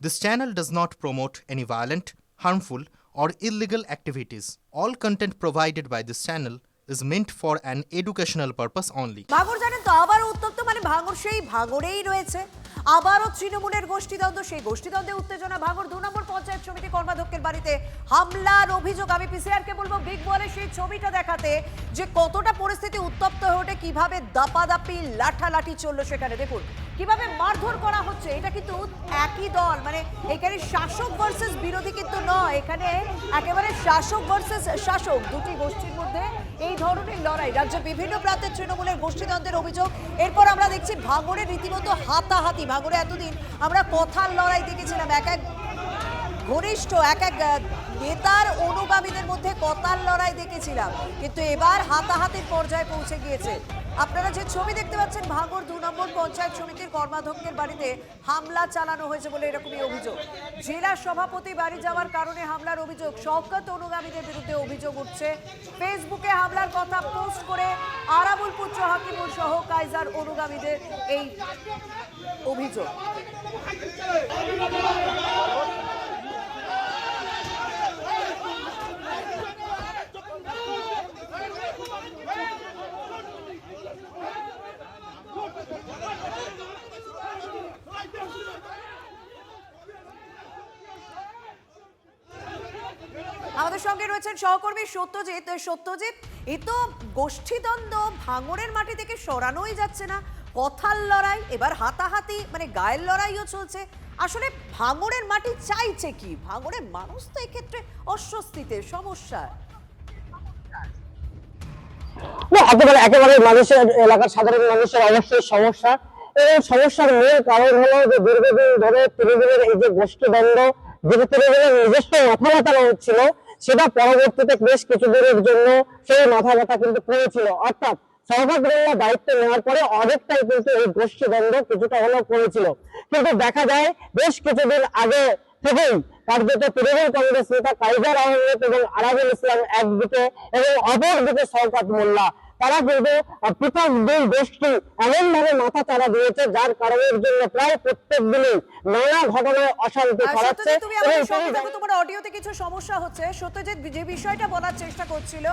This channel does not promote any violent, harmful, or illegal activities. All content provided by this channel is meant for an educational purpose only. ভাঙড় জানেন তো আবারও উত্তপ্ত, মানে ভাঙড় সেই ভাঙড়েই রয়েছে। আবারও তৃণমূলের গোষ্ঠীদ্বন্দ্ব, সেই গোষ্ঠীদ্বন্দ্বে উত্তেজনা। ভাঙড় 2 নম্বর পঞ্চায়েত সমিতি কর্মাধ্যক্ষের বাড়িতে হামলার অভিযোগ। আমি পিসিআরকে বলবো বিগ বলে সেই ছবিটা দেখাতে, যে কতটা পরিস্থিতি উত্তপ্ত হয়ে ওঠে, কিভাবে দাপাদাপি লাঠালাঠি চললো সেখানে। দেখুন কিভাবে মারধর করা হচ্ছে। এটা কিন্তু একই দল, মানে এখানে শাসক ভার্সেস বিরোধী কিন্তু নয়, এখানে একেবারে শাসক ভার্সেস শাসক, দুটি গোষ্ঠীর মধ্যে এই ধরনের লড়াই। রাজ্যের বিভিন্ন প্রান্তে তৃণমূলের গোষ্ঠীদ্বন্দ্বের অভিযোগ। এরপর আমরা দেখছি ভাঙড়ে রীতিমতো হাতাহাতি। ভাঙড়ে এতদিন আমরা কথার লড়াই দেখেছিলাম, এক এক ঘনিষ্ঠ এক এক নেতার অনুগামীদের মধ্যে কথার লড়াই দেখেছিলাম, কিন্তু এবার হাতাহাতির পর্যায়ে পৌঁছে গিয়েছে। আপনারা যে ছবি দেখতে পাচ্ছেন, ভাঙড় 2 নম্বর পঞ্চায়েত সমিতির কর্মাধ্যক্ষের বাড়িতে হামলা চালানো হয়েছে বলে এরকমই অভিযোগ। জেলা সভাপতি বাড়ি যাওয়ার কারণে হামলার অভিযোগ। শওকত অনুগামীদের বিরুদ্ধে অভিযোগ উঠছে। ফেসবুকে হামলার কথা পোস্ট করে আরাবুল পুত্র হাকিমুল সহ কাইজার অনুগামীদের এই অভিযোগ। আমাদের সঙ্গে রয়েছেন সহকর্মী সত্যজিৎ। সত্যজিৎ, এই তো গোষ্ঠীদ্বন্দ্ব ভাঙড়ের মাটি থেকে সরানোই যাচ্ছে না, কথার লড়াই, এবার হাতাহাতি, মানে গায়ের লড়াইও চলছে। আসলে ভাঙড়ের মাটি চাইছে কি? ভাঙড়ের মানুষ তো এক্ষেত্রে অস্বস্তিতে, সমস্যা। একেবারে মানুষের, এলাকার সাধারণ মানুষের অবশ্যই সমস্যা। এই সমস্যার মূল কারণ হলো যে দীর্ঘদিন ধরে তৃণমূলের এই যে গোষ্ঠীদ্বন্দ্ব, যেটা তৃণমূলের নিজস্ব মাথা ব্যথা হচ্ছিল, সেটা পরবর্তীতে বেশ কিছুদিনের জন্য সেই মাথা ব্যথা কিন্তু করেছিল। অর্থাৎ শওকত মোল্লা দায়িত্ব নেওয়ার পরে অনেকটাই কিন্তু এই গোষ্ঠীদ্বন্দ্ব কিছুটা হলেও করেছিল। কিন্তু দেখা যায় বেশ কিছুদিন আগে থেকেই কার্যত তৃণমূল কংগ্রেস নেতা কাইজার আহমেদ এবং আরাবুল ইসলাম একদিকে এবং অপরদিকে শওকত মোল্লা, তারা কিন্তু পৃথক দুই গোষ্ঠী এমন ভাবে মাথা চাড়া দিয়েছে, যার কারণের জন্য প্রায় প্রত্যেক দিনই নানা ঘটনায় অশান্তি ছড়াচ্ছে। তোমার অডিওতে কিছু সমস্যা হচ্ছে। সত্যজিৎ যে বিষয়টা বলার চেষ্টা করছিল,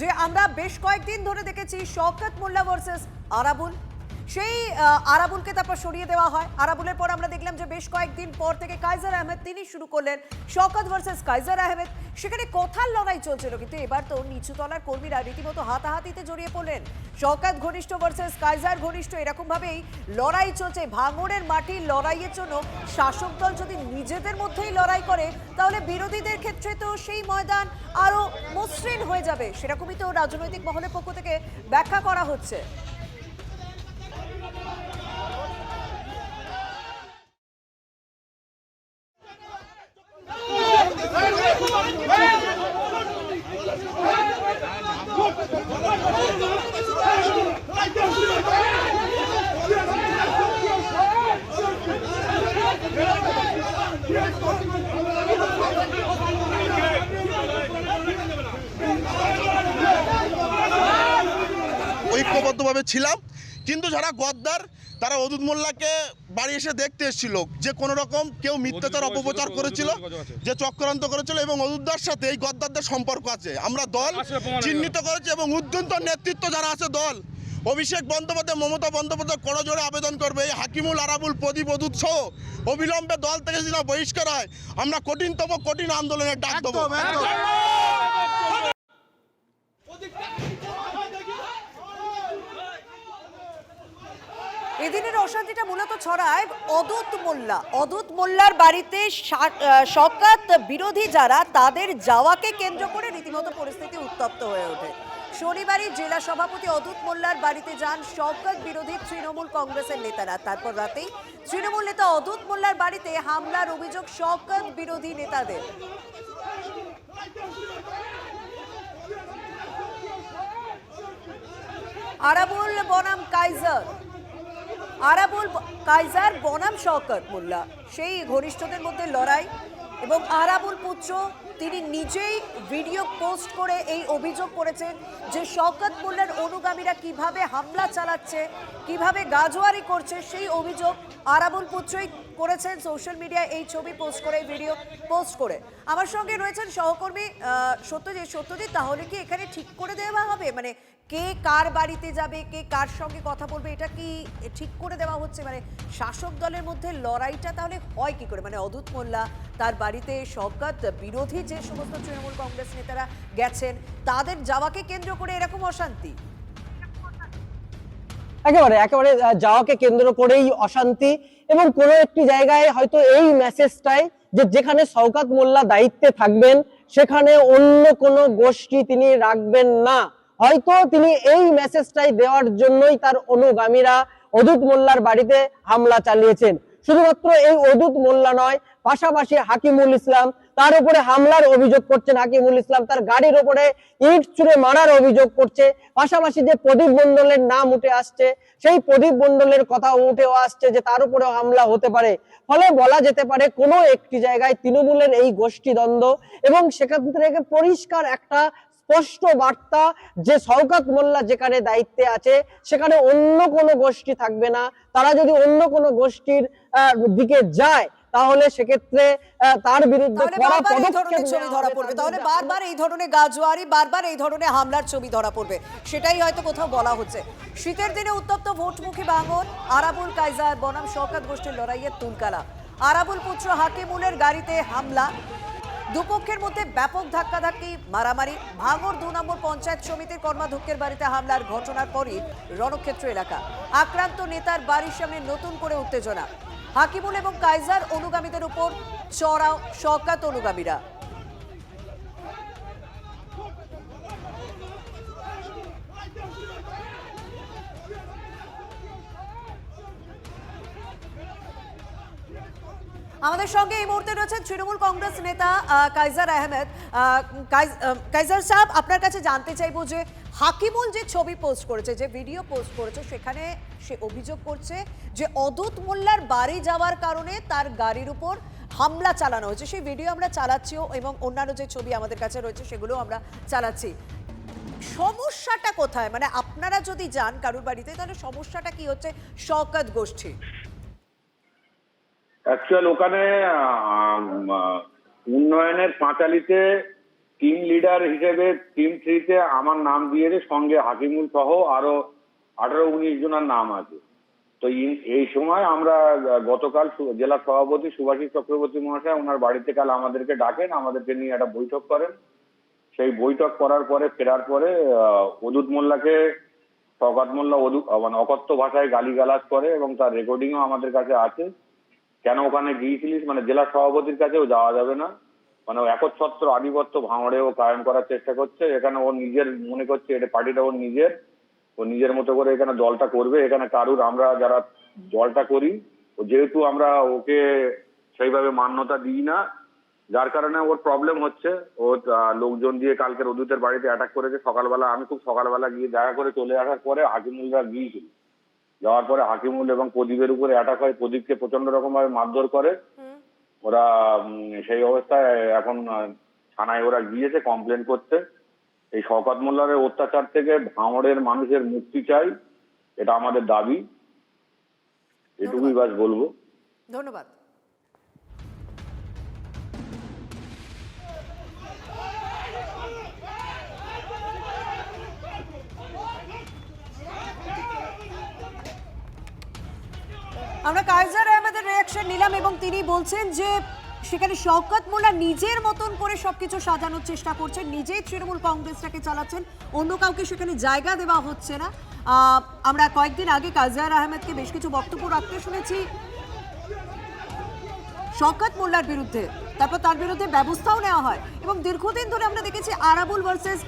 যে আমরা বেশ কয়েকদিন ধরে দেখেছি শওকত মোল্লা ভার্সেস আরাবুল, সেই আরাবুলকে তারপর সরিয়ে দেওয়া হয়। আরাবুলের পর আমরা দেখলাম যে বেশ কয়েকদিন পর থেকে কাইজার আহমেদ তিনি শুরু করলেন শওকত ভার্সেস কাইজার আহমেদ। সেখানে কথার লড়াই চলছিল, কিন্তু এবার তো নিচুতলার কর্মীরা রীতিমতো হাতাহাতিতে জড়িয়ে পড়লেন। শওকত ঘনিষ্ঠ ভার্সেস কাইজার ঘনিষ্ঠ, এরকম ভাবেই লড়াই চলছে। ভাঙড়ের মাটির লড়াইয়ের জন্য শাসক দল যদি নিজেদের মধ্যেই লড়াই করে, তাহলে বিরোধীদের ক্ষেত্রে তো সেই ময়দান আরো মসৃণ হয়ে যাবে। সেরকমই তো রাজনৈতিক মহলের পক্ষ থেকে ব্যাখ্যা করা হচ্ছে। ঐক্যবদ্ধভাবে ছিলাম, কিন্তু যারা গদ্দার তারা অদূত মোল্লাকে বাড়ি এসে দেখতে এসেছিল, যে কোনো রকম কেউ মিথ্যাচার অপপ্রচার করেছিল, যে চক্রান্ত করেছিল, এবং অদূতদার সাথে এই গদ্দারদের সম্পর্ক আছে। আমরা দল চিহ্নিত করেছি এবং উদ্যন্ত নেতৃত্ব যারা আছে দল, অভিষেক বন্দ্যোপাধ্যায়, মমতা বন্দ্যোপাধ্যায় করজোড়ে আবেদন করবে এই হাকিমুল, আরাবুল, প্রদীপ, অদূত সহ অবিলম্বে দল থেকে যদি বহিষ্কার হয়, আমরা কঠিনতম কঠিন আন্দোলনের ডাক দেবো। এদিনের অশান্তিটা মূলত ছড়ায় অদূত মোল্লার বাড়িতে। শওকত বিরোধী যারা, তাদের যাওয়াকে কেন্দ্র করে রীতিমতো পরিস্থিতি উত্তপ্ত হয়ে ওঠে। শনিবারই জেলা সভাপতি অদূত মোল্লার বাড়িতে যান শওকত বিরোধী তৃণমূল কংগ্রেসের নেতারা। তারপর রাতেই তৃণমূল নেতা অদূত মোল্লার বাড়িতে হামলার অভিযোগ শওকত বিরোধী নেতাদের। আরাবুল বনাম কাইজার বনাম শওকত মোল্লা, সেই ঘনিষ্ঠদের মধ্যে লড়াই। এবং আরাবুল পুত্র তিনি নিজেই ভিডিও পোস্ট করে এই অভিযোগ করেছেন যে শওকত মোল্লার অনুগামীরা কিভাবে হামলা চালাচ্ছে, কিভাবে গাজোয়ারি করছে, সেই অভিযোগ আরাবুল পুত্রই করেছেন সোশ্যাল মিডিয়ায় এই ছবি পোস্ট করে, ভিডিও পোস্ট করে। আমার সঙ্গে রয়েছেন সহকর্মী সত্যজিৎ, তাহলে কি এখানে ঠিক করে দেওয়া হবে, মানে কে কার বাড়িতে যাবে, কে কার সঙ্গে কথা বলবে, এটা কি ঠিক করে দেওয়া হচ্ছে? মানে শাসক দলের মধ্যে লড়াইটা তাহলে হয় কি করে? মানে অদূত মোল্লা তার বাড়িতে, শওকত, বিরোধী যে সমস্ত তৃণমূল কংগ্রেস নেতারা গেছেন, তাদের যাওয়াকে কেন্দ্র করে এরকম অশান্তি? একেবারে একেবারে যাওয়াকে কেন্দ্র করেই অশান্তি, এবং কোনো একটি জায়গায় হয়তো এই মেসেজটাই যে যেখানে শওকত মোল্লা দায়িত্বে থাকবেন সেখানে অন্য কোনো গোষ্ঠী তিনি রাখবেন না। হয়তো তিনি এই মেসেজটাই দেওয়ার জন্যই তার অনুগামীরা অদূত মোল্লার বাড়িতে হামলা চালিয়েছেন। শুধুমাত্র এই অদূত মোল্লা নয়, পাশাপাশি হাকিমুল ইসলাম, তার উপরে হামলার অভিযোগ করছেন হাকিমুল ইসলাম, তার গাড়ির উপরে ইট ছুঁড়ে মারার অভিযোগ করছে। পাশাপাশি যে প্রদীপ মণ্ডলের নাম উঠে আসছে, সেই প্রদীপ মণ্ডলের কথা উঠেও আসছে যে তার উপরেও হামলা হতে পারে। ফলে বলা যেতে পারে কোনো একটি জায়গায় তৃণমূলের এই গোষ্ঠীদ্বন্দ্ব, এবং সেখান থেকে পরিষ্কার একটা স্পষ্ট বার্তা যে শওকত মোল্লা যেখানে দায়িত্বে আছে সেখানে অন্য কোনো গোষ্ঠী থাকবে না। তারা যদি অন্য কোনো গোষ্ঠীর দিকে যায় তাহলে সেক্ষেত্রে তার বিরুদ্ধে কড়া পদক্ষেপ ছবি ধরা পড়বে। তাহলে বারবার এই ধরনের গাজোয়ারি, বারবার এই ধরনের হামলার ছবি ধরা পড়বে, সেটাই হয়তো কোথাও বলা হচ্ছে। শীতের দিনে উত্তপ্ত ভোটমুখী ভাঙন, আরাবুল কায়সার বনাম শওকত গোষ্ঠীর লড়াইয়ের তুলকালা। আরাবুল পুত্র হাকিমুলের গাড়িতে হামলা, দুপক্ষের মধ্যে ব্যাপক ধাক্কাধাক্কি, মারামারি। ভাঙড় 2 নম্বর পঞ্চায়েত সমিতির কর্মাধ্যক্ষের বাড়িতে হামলার ঘটনার পরই রণক্ষেত্র এলাকা। আক্রান্ত নেতার বাড়ির সামনে নতুন করে উত্তেজনা। হাকিমুল এবং কায়সার অনুগামীদের উপর চড়াও শওকত অনুগামীরা। আমাদের সঙ্গে এই মুহূর্তে রয়েছেন তৃণমূল কংগ্রেস নেতা কায়সার আহমেদ। কায়সার সাহেব, আপনার কাছে জানতে চাইবো যে হাকিমুল যে ছবি পোস্ট করেছে, যে ভিডিও পোস্ট করেছে, সেখানে সে অভিযোগ করছে যে অদূত মোল্লার বাড়ি যাওয়ার কারণে তার গাড়ির উপর হামলা চালানো হয়েছে। সেই ভিডিও আমরা চালাচ্ছিও, এবং অন্যান্য যে ছবি আমাদের কাছে রয়েছে সেগুলো আমরা চালাচ্ছি। সমস্যাটা কোথায়? মানে আপনারা যদি যান কারুর বাড়িতে তাহলে সমস্যাটা কি হচ্ছে শওকত গোষ্ঠী? অ্যাকচুয়াল ওখানে উন্নয়নের পাঁচালিতে টিম লিডার হিসেবে টিম 3-তে আমার নাম দিয়েছে, সঙ্গে হাকিমুল সহ আরো 18-19 জনের নাম আছে। তো এই সময় আমরা গতকাল জেলা সভাপতি সুভাষিস চক্রবর্তী মহাশয় ওনার বাড়িতে কাল আমাদেরকে ডাকেন, আমাদেরকে নিয়ে একটা বৈঠক করেন। সেই বৈঠক করার পরে ফেরার পরে অদূত মোল্লাকে শওকত মোল্লা মানে অকথ্য ভাষায় গালিগালাজ করে, এবং তার রেকর্ডিংও আমাদের কাছে আছে। কেন ওখানে গিয়েছিলিস, মানে জেলা সভাপতির কাছেও যাওয়া যাবে না, মানে একচ্ছত্র আধিপত্য ভাঙড়েও কায়েম করার চেষ্টা করছে। এখানে ও নিজের মনে করছে এটা পার্টিটা ওর নিজের, ও নিজের মতো করে এখানে দলটা করবে। এখানে কারুর, আমরা যারা দলটা করি যেহেতু আমরা ওকে সেইভাবে মান্যতা দিই না, যার কারণে ওর প্রবলেম হচ্ছে। ও লোকজন দিয়ে কালকের অদূতের বাড়িতে অ্যাটাক করেছে সকালবেলা। আমি খুব সকালবেলা গিয়ে দেখা করে চলে আসার পরে হাকিমুলরা গিয়েছিল, যাওয়ার পরে হাকিমুল এবং প্রদীপের উপরে অ্যাটাক হয়। প্রদীপকে প্রচন্ড রকম ভাবে মারধর করে ওরা। সেই অবস্থায় এখন থানায় ওরা গিয়েছে কমপ্লেন করতে। এই শওকত মোল্লার অত্যাচার থেকে ভাঙড়ের মানুষের মুক্তি চাই, এটা আমাদের দাবি। এটুকুই বাস বলবো। ধন্যবাদ। আমরা কায়সার আহমেদের রিঅ্যাকশন নিলাম, এবং তিনি বলছেন যে সেখানে শওকত মোল্লা নিজের মতন করে সবকিছু সাজানোর চেষ্টা করছেন, নিজেই তৃণমূল কংগ্রেসটাকে চালাচ্ছেন, অন্য কাউকে সেখানে জায়গা দেওয়া হচ্ছে না। আমরা কয়েকদিন আগে কায়সার আহমেদকে বেশ কিছু বক্তব্য রাখতে শুনেছি শওকত মোল্লার বিরুদ্ধে, তারপর তার বিরুদ্ধে ব্যবস্থাও নেওয়া হয়, এবং দীর্ঘদিন ধরে আমরা দেখেছি আরাবুল ভার্সেস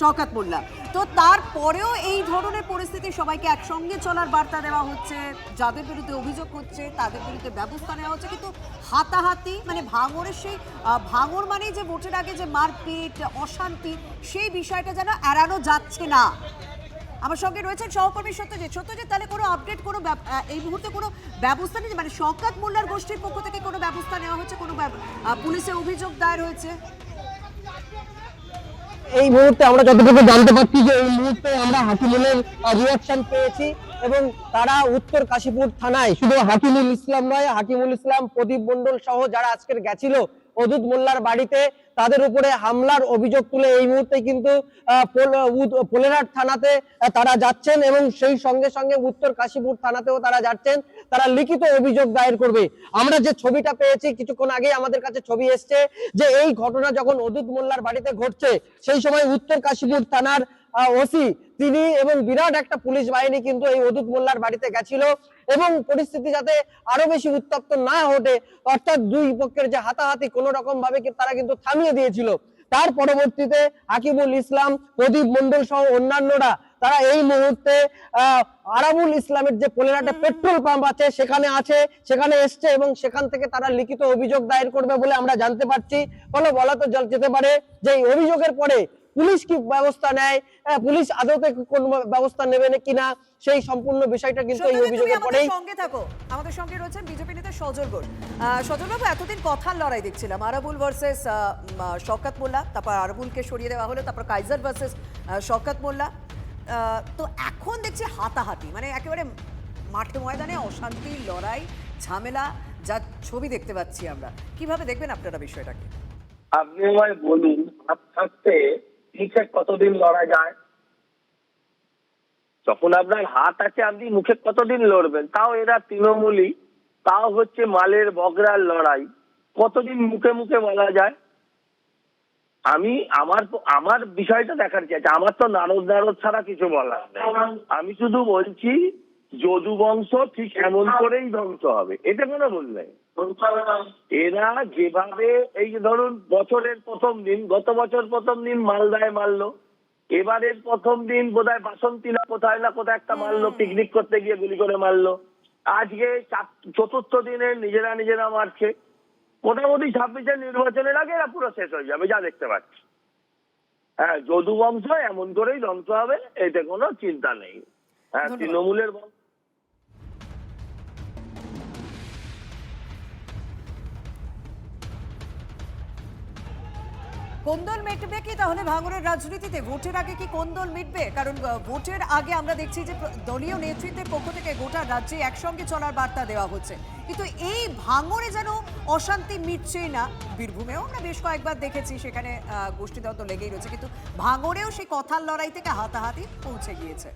শওকত মোল্লা। তো তারপরেও এই ধরনের পরিস্থিতি, সবাইকে একসঙ্গে চলার বার্তা দেওয়া হচ্ছে, যাদের বিরুদ্ধে অভিযোগ হচ্ছে তাদের বিরুদ্ধে ব্যবস্থা নেওয়া হচ্ছে, কিন্তু হাতাহাতি, মানে ভাঙড়ের সেই ভাঙড় মানে যে ভোটের আগে যে মারপিট, অশান্তি, সেই বিষয়টা যেন এড়ানো যাচ্ছে না। আমার সঙ্গে রয়েছেন সহকর্মী সত্যজিৎ। তাহলে কোনো আপডেট, কোনো এই মুহূর্তে কোনো ব্যবস্থা নেই, মানে শওকত মোল্লার গোষ্ঠীর পক্ষ থেকে কোনো ব্যবস্থা নেওয়া হচ্ছে, কোনো পুলিশে অভিযোগ দায়ের হয়েছে? এই মুহূর্তে আমরা যতটুকু জানতে পারছি যে এই মুহূর্তে আমরা হাকিমুলের রিঅ্যাকশন পেয়েছি, এবং তারা উত্তর কাশীপুর থানায় শুধু হাকিমুল ইসলাম নয়, হাকিমুল ইসলাম, প্রদীপ মণ্ডল সহ যারা আজকের গেছিল অদূত মোল্লার বাড়িতে, তাদের উপরে হামলার অভিযোগ তুলে এই মুহূর্তে কিন্তু পোলেরহাট থানাতে তারা যাচ্ছেন এবং সেই সঙ্গে সঙ্গে উত্তর কাশীপুর থানাতেও তারা যাচ্ছেন। তারা লিখিত অভিযোগ দায়ের করবে। আমরা যে ছবিটা পেয়েছি কিছুক্ষণ আগে আমাদের কাছে ছবি এসছে যে এই ঘটনা যখন অদূত মোল্লার বাড়িতে ঘটছে সেই সময় উত্তর কাশীপুর থানার ওসি তিনি এবং বিরাট একটা পুলিশ বাহিনী কিন্তু এই অদূত মোল্লার বাড়িতে গেছিল এবং পরিস্থিতি যাতে আরো বেশি উত্তপ্ত না ওঠে, অর্থাৎ দুই পক্ষের যে হাতাহাতি কোনো রকম ভাবে তারা কিন্তু থামিয়ে দিয়েছিল। তার পরবর্তীতে হাকিমুল ইসলাম, প্রদীপ মণ্ডল সহ অন্যান্যরা তারা এই মুহূর্তে আরাবুল ইসলামের যে পোলেরহাটে পেট্রোল পাম্প আছে সেখানে এসছে এবং সেখান থেকে তারা লিখিত অভিযোগ দায়ের করবে বলে আমরা জানতে পারছি। ফলে বলা তো যেতে পারে যে এই অভিযোগের পরে পুলিশ কি ব্যবস্থা নেয়, পুলিশ আদতে কোন ব্যবস্থা নেবে কিনা, সেই সম্পূর্ণ বিষয়টা কিন্তু এই অভিযোগের পরেই। সঙ্গে থাকো, আমাদের সঙ্গে রয়েছেন বিজেপি নেতা সজল ঘোষ। সজল বাবু, এতদিন কথার লড়াই দেখছিলাম, আরাবুল ভার্সেস শওকত মোল্লা, তারপর আরাবুলকে সরিয়ে দেওয়া হলো, তারপর কাইজার ভার্সেস শওকত মোল্লা, তো এখন দেখছি হাতাহাতি, মানে একেবারে মাঠে ময়দানে অশান্তির লড়াই, ঝামেলা, যা ছবি দেখতে পাচ্ছি আমরা। কিভাবে দেখবেন আপনারা বিষয়টাকে? আপনি আমায় বলুন, হাত থাকতে মুখে কতদিন লড়া যায়? যখন আপনার হাত আছে আপনি মুখে কতদিন লড়বেন? তাও এরা তৃণমূলী, তাও হচ্ছে মালের বগরার লড়াই, কতদিন মুখে মুখে বলা যায়? আমি আমার বিষয়টা দেখার চাইছি, আমার তো নারদ ছাড়া কিছু বলার নেই। আমি শুধু বলছি যদু বংশ ঠিক এমন করেই ধ্বংস হবে, এটা কোনো ভুল নেই। এরা যেভাবে এই যে ধরুন বছরের প্রথম দিন, গত বছর প্রথম দিন মালদায় মারলো, এবারের প্রথম দিন বোধহয় বাসন্তী না কোথায় একটা মারলো, পিকনিক করতে গিয়ে গুলি করে মারলো, আজকে চতুর্থ দিনে নিজেরা মারছে। মোটামুটি 26-এর নির্বাচনের আগে এরা পুরো শেষ হয়ে যাবে যা দেখতে পাচ্ছি। হ্যাঁ, যদু বংশ এমন করেই ধ্বংস হবে, এতে কোনো চিন্তা নেই। হ্যাঁ, তৃণমূলের কোন্দল মিটবে কি তাহলে ভাঙড়ের রাজনীতিতে? ভোটের আগে কি কোন্দল মিটবে? কারণ ভোটের আগে আমরা দেখছি যে দলীয় নেতৃত্বের পক্ষ থেকে গোটা রাজ্যে একসঙ্গে চলার বার্তা দেওয়া হচ্ছে, কিন্তু এই ভাঙড়ে যেন অশান্তি মিটছেই না। বীরভূমেও আমরা বেশ কয়েকবার দেখেছি সেখানে গোষ্ঠীদ্বন্দ্ব লেগেই রয়েছে, কিন্তু ভাঙড়েও সেই কথার লড়াই থেকে হাতাহাতি পৌঁছে গিয়েছে।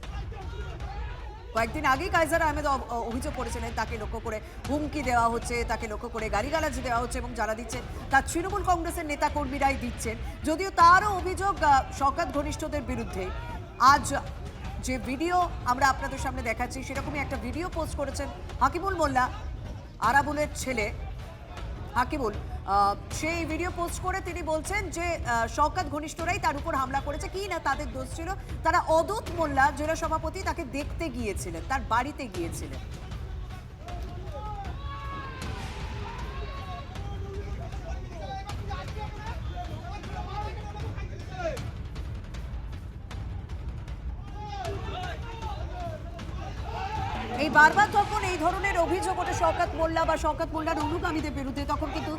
কয়েকদিন আগেই কাইজার আহমেদ অভিযোগ করেছিলেন তাকে লক্ষ্য করে হুমকি দেওয়া হচ্ছে, তাকে লক্ষ্য করে গালিগালাজ দেওয়া হচ্ছে এবং যারা দিচ্ছে তার তৃণমূল কংগ্রেসের নেতা কর্মীরাই দিচ্ছেন, যদিও তারও অভিযোগ শওকত ঘনিষ্ঠদের বিরুদ্ধে। আজ যে ভিডিও আমরা আপনাদের সামনে দেখাচ্ছি সেরকমই একটা ভিডিও পোস্ট করেছেন হাকিমুল মোল্লা, আরাবুলের ছেলে হাকিমুল। সেই ভিডিও পোস্ট করে তিনি বলছেন যে শওকত ঘনিষ্ঠরাই তার উপর হামলা করেছে, কি না তাদের দোষ ছিল, তারা অদূত মোল্লা জেলা সভাপতি তাকে দেখতে গিয়েছিলেন, তার বাড়িতে গিয়েছিলেন। এই বারবার যখন এই ধরনের অভিযোগ ওঠে শওকত মোল্লা বা শওকত মোল্লার অনুগামীদের বিরুদ্ধে, তখন কিন্তু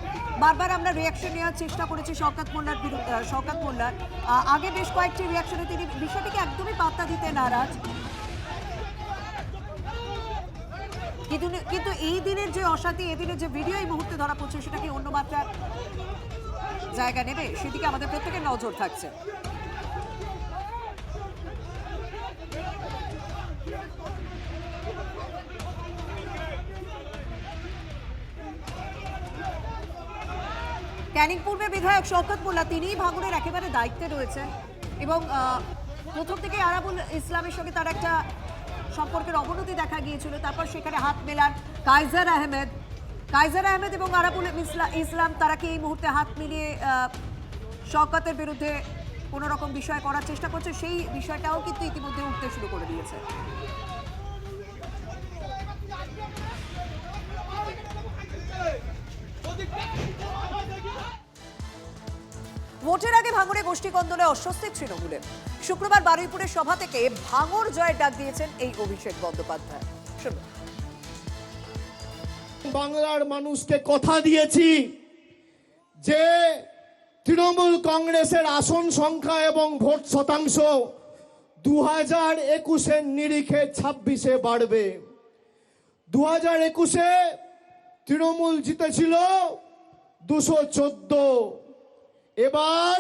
বারবার আমরা রিয়াকশন নেওয়ার চেষ্টা করেছি শওকত মোল্লার। আগে বেশ কয়েকটি রিয়াকশনে তিনি বিষয়টিকে একদমই পাত্তা দিতে নারাজ, কিন্তু এই দিনের যে অশান্তি, এই দিনের যে ভিডিও এই মুহূর্তে ধরা পড়ছে সেটা কি অন্য মাত্রার জায়গা নেবে, সেদিকে আমাদের প্রত্যেকের নজর থাকছে। ক্যানিং পূর্বের বিধায়ক শওকত মোল্লা তিনিই ভাঙড়ের একেবারে দায়িত্বে রয়েছেন এবং প্রথম থেকে আরাবুল ইসলামের সঙ্গে তার একটা সম্পর্কের অবনতি দেখা গিয়েছিল, তারপর সেখানে হাত মেলান কাইজার আহমেদ এবং আরাবুল ইসলাম। তারা কি এই মুহূর্তে হাত মিলিয়ে শওকতের বিরুদ্ধে কোনো রকম বিষয় করার চেষ্টা করছে, সেই বিষয়টাও কিন্তু ইতিমধ্যে উঠতে শুরু করে দিয়েছে। ভোটের আগে ভাঙড়ে গোষ্ঠী কন্দলে অস্বস্তি তৃণমূলের। শুক্রবার বারুইপুরের সভা থেকে ভাঙড় জয়ের ডাক দিয়েছেন এই অভিষেক বন্দ্যোপাধ্যায়। বাংলার মানুষকে কথা দিয়েছি যে তৃণমূল কংগ্রেসের আসন সংখ্যা এবং ভোট শতাংশ 2021-এর নিরিখে 26-এ বাড়বে। 2021-এ তৃণমূল জিতেছিল 214, এবার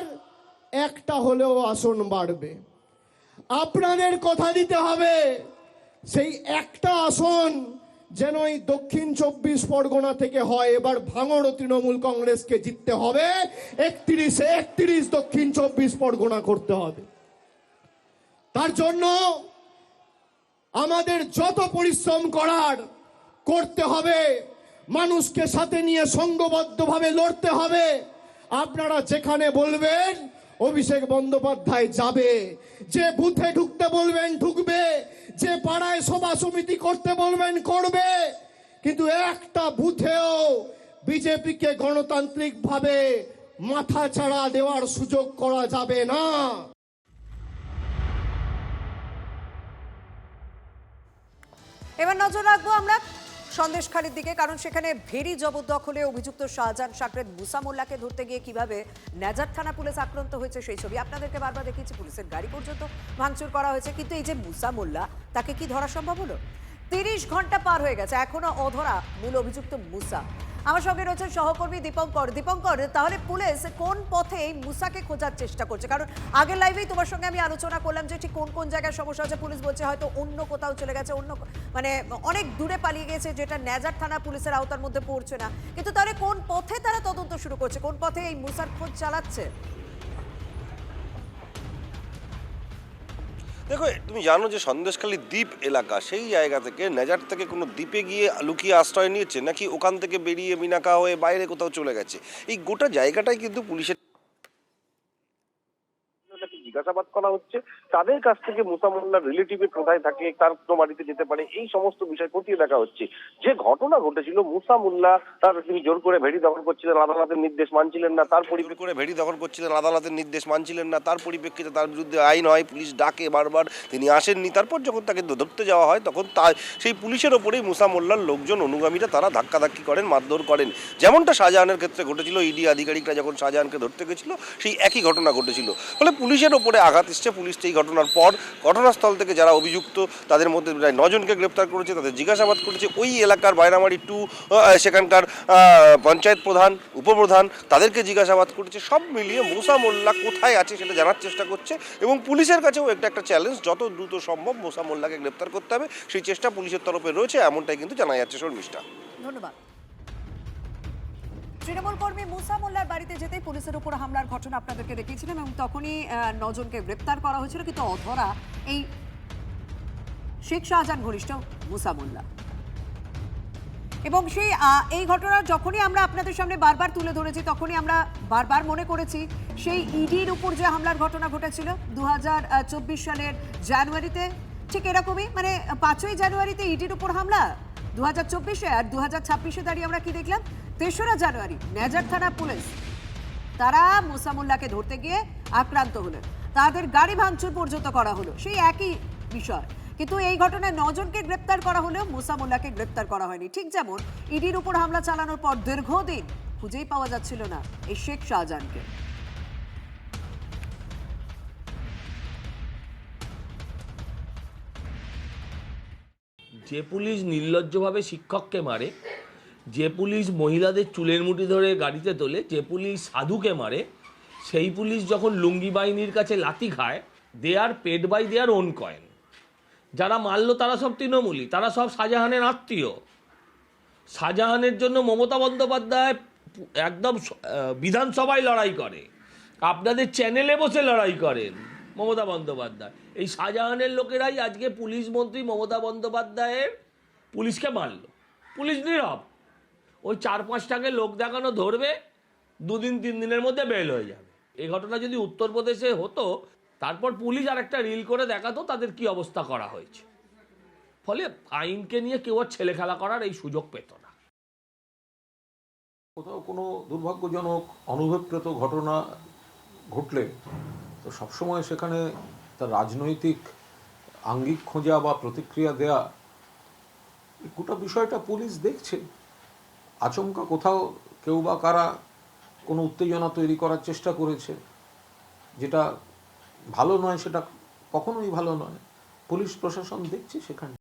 একটা হলেও আসন বাড়বে। আপনাদের কথা দিতে হবে সেই একটা আসন যেন এই দক্ষিণ 24 পরগনা থেকে হয়। এবার ভাঙড় তৃণমূল কংগ্রেসকে জিততে হবে, 31 দক্ষিণ 24 পরগনা করতে হবে। তার জন্য আমাদের যত পরিশ্রম করার করতে হবে, মানুষকে সাথে নিয়ে সংঘবদ্ধভাবে লড়তে হবে। আপনারা যেখানে বলবেন অভিষেক বন্দ্যোপাধ্যায় যাবে, যে বুথে ঢুকতে বলবেন ঢুকবে, যে পাড়ায় সভা সমিতি করতে বলবেন করবে, কিন্তু একটা বুথেও বিজেপিকে গণতান্ত্রিকভাবে মাথাচাড়া দেওয়ার সুযোগ করা যাবে না। এবার নজর রাখবো আমরা সন্দেশখালীর দিকে, কারণ সেখানে ভেড়ি জবরদখলে অভিযুক্ত শাহজাহান সাকরেদ মুসা মোল্লাকে ধরতে গিয়ে কিভাবে নেজার থানা পুলিশ আক্রান্ত হয়েছে সেই ছবি আপনাদেরকে বারবার দেখিয়েছি। পুলিশের গাড়ি পর্যন্ত ভাঙচুর করা হয়েছে, কিন্তু এই যে মুসা মোল্লা, তাকে কি ধরা সম্ভব হলো? 30 ঘন্টা পার হয়ে গেছে, এখনো অধরা মূল অভিযুক্ত মুসা। আমার সঙ্গে রয়েছে সহকর্মী দীপঙ্কর। দীপঙ্কর, তাহলে পুলিশ কোন পথে এই মুসাকে খোঁজার চেষ্টা করছে? কারণ আগের লাইভেই তোমার সঙ্গে আমি আলোচনা করলাম যে ঠিক কোন কোন জায়গায় সমস্যা হচ্ছে। পুলিশ বলছে হয়তো অন্য কোথাও চলে গেছে, অন্য মানে অনেক দূরে পালিয়ে গেছে, যেটা নেজার থানা পুলিশের আওতার মধ্যে পড়ছে না। কিন্তু তাহলে কোন পথে তারা তদন্ত শুরু করছে, কোন পথে এই মুসার খোঁজ চালাচ্ছে? দেখো, তুমি জানো যে সন্দেশখালী দ্বীপ এলাকা, সেই জায়গা থেকে নেজার থেকে কোনো দ্বীপে গিয়ে লুকিয়ে আশ্রয় নিয়েছে, নাকি ওখান থেকে বেরিয়ে মিনাকা হয়ে বাইরে কোথাও চলে গেছে, এই গোটা জায়গাটাই কিন্তু পুলিশের জিজ্ঞাসাবাদ করা হচ্ছে। তাদের কাছ থেকে মুসা মোল্লার রিলেটিভে কোথায় থাকে, তার কোনো বাড়িতে যেতে পারে, এই সমস্ত বিষয় খতিয়ে দেখা হচ্ছে। যে ঘটনা ঘটেছিল, মুসা মোল্লা তিনি জোর করে ভেড়ি দখল করছিলেন, আদালতের নির্দেশ মানছিলেন না, তার পরিপ্রেক্ষিতে ভেড়ি দখল করছিলেন, আদালতের নির্দেশ মানছিলেন না, তার পরিপ্রেক্ষিতে তার বিরুদ্ধে আইন হয়, পুলিশ ডাকে বারবার, তিনি আসেননি। তারপর যখন তাকে ধরতে যাওয়া হয়, তখন সেই পুলিশের ওপরেই মুসা মোল্লার লোকজন, অনুগামীরা, তারা ধাক্কাধাক্কি করেন, মারধর করেন। যেমনটা শাহজাহানের ক্ষেত্রে ঘটেছিল, ইডি আধিকারিকরা যখন শাহজাহানকে ধরতে গেছিল, সেই একই ঘটনা ঘটেছিল। ফলে পুলিশের ওপরে আঘাত এসছে। পুলিশ এই ঘটনার পর ঘটনাস্থল থেকে যারা অভিযুক্ত, তাদের মধ্যে প্রায় 9 জনকে গ্রেপ্তার করেছে, তাদের জিজ্ঞাসাবাদ করেছে। ওই এলাকার বাইরামারি 2 সেখানকার পঞ্চায়েত প্রধান, উপপ্রধান, তাদেরকে জিজ্ঞাসাবাদ করেছে। সব মিলিয়ে মুসা মোল্লা কোথায় আছে সেটা জানার চেষ্টা করছে, এবং পুলিশের কাছেও একটা চ্যালেঞ্জ, যত দ্রুত সম্ভব মুসা মোল্লাকে গ্রেপ্তার করতে হবে, সেই চেষ্টা পুলিশের তরফে রয়েছে, এমনটাই কিন্তু জানা যাচ্ছে। শর্মিষ্ঠা, ধন্যবাদ। তৃণমূল কর্মী মুসা মোল্লার বাড়িতে যেতেই পুলিশের উপর হামলার ঘটনা আপনাদেরকে দেখিয়েছিলাম, এবং তখনই 9 জনকে গ্রেপ্তার করা হয়েছিল, কিন্তু অধরা এই শেখ শাহজাহান ঘনিষ্ঠ মুসা মোল্লা। এবং সেই এই ঘটনা যখনই আমরা আপনাদের সামনে বারবার তুলে ধরেছি, তখনই আমরা বারবার মনে করেছি সেই ইডির উপর যে হামলার ঘটনা ঘটেছিল 2024 সালের জানুয়ারিতে, ঠিক এরকমই, মানে 5ই জানুয়ারিতে ইডির উপর হামলা 2024-এ, আর 2026-এ দাঁড়িয়ে আমরা কি দেখলাম, 3রা জানুয়ারি নেজার থানা পুলিশ তারা মুসা মোল্লাকে ধরতে গিয়ে আক্রান্ত হলেন, তাদের গাড়ি ভাঙচুর পর্যন্ত করা হলো, সেই একই বিষয়। কিন্তু এই ঘটনায় 9 জনকে গ্রেপ্তার করা হলেও মুসা মোল্লাকে গ্রেপ্তার করা হয়নি। ঠিক যেমন ইডির উপর হামলা চালানোর পর দীর্ঘদিন খুঁজেই পাওয়া যাচ্ছিল না এই শেখ শাহজাহানকে। যে পুলিশ নির্লজ্জভাবে শিক্ষককে মারে, যে পুলিশ মহিলাদের চুলের মুঠি ধরে গাড়িতে তোলে, যে পুলিশ সাধুকে মারে, সেই পুলিশ যখন লুঙ্গি বাহিনীর কাছে লাথি খায়, they are paid by their own coin. যারা মারলো তারা সব তৃণমূলী, তারা সব শাহজাহানের আত্মীয়। শাহজাহানের জন্য মমতা বন্দ্যোপাধ্যায় একদম বিধানসভায় লড়াই করে, আপনাদের চ্যানেলে বসে লড়াই করেন মমতা বন্দ্যোপাধ্যায়। এই শাহজাহানের লোকেরাই আজকে পুলিশ মন্ত্রী মমতা বন্দ্যোপাধ্যায়ের পুলিশকে মারল। পুলিশ নীরব, ওই 4-5টাকে লোক দেখানো ধরবে, 2-3 দিনের মধ্যে বেল হয়ে যাবে। এই ঘটনা যদি উত্তরপ্রদেশে হতো, তারপর পুলিশ আর একটা রিল করে দেখাতো তাদের কি অবস্থা করা হয়েছে। ফলে আইনকে নিয়ে কেউ আর ছেলে খেলা করার এই সুযোগ পেত না। কোথাও কোনো দুর্ভাগ্যজনক অনুভবপ্রত ঘটনা ঘটলে তো সবসময় সেখানে তার রাজনৈতিক আঙ্গিক খোঁজা বা প্রতিক্রিয়া দেয়া, গোটা বিষয়টা পুলিশ দেখছে। আচমকা কোথাও কেউ বা কারা কোনো উত্তেজনা তৈরি করার চেষ্টা করেছে, যেটা ভালো নয়, সেটা কখনোই ভালো নয়। পুলিশ প্রশাসন দেখছি সেখানে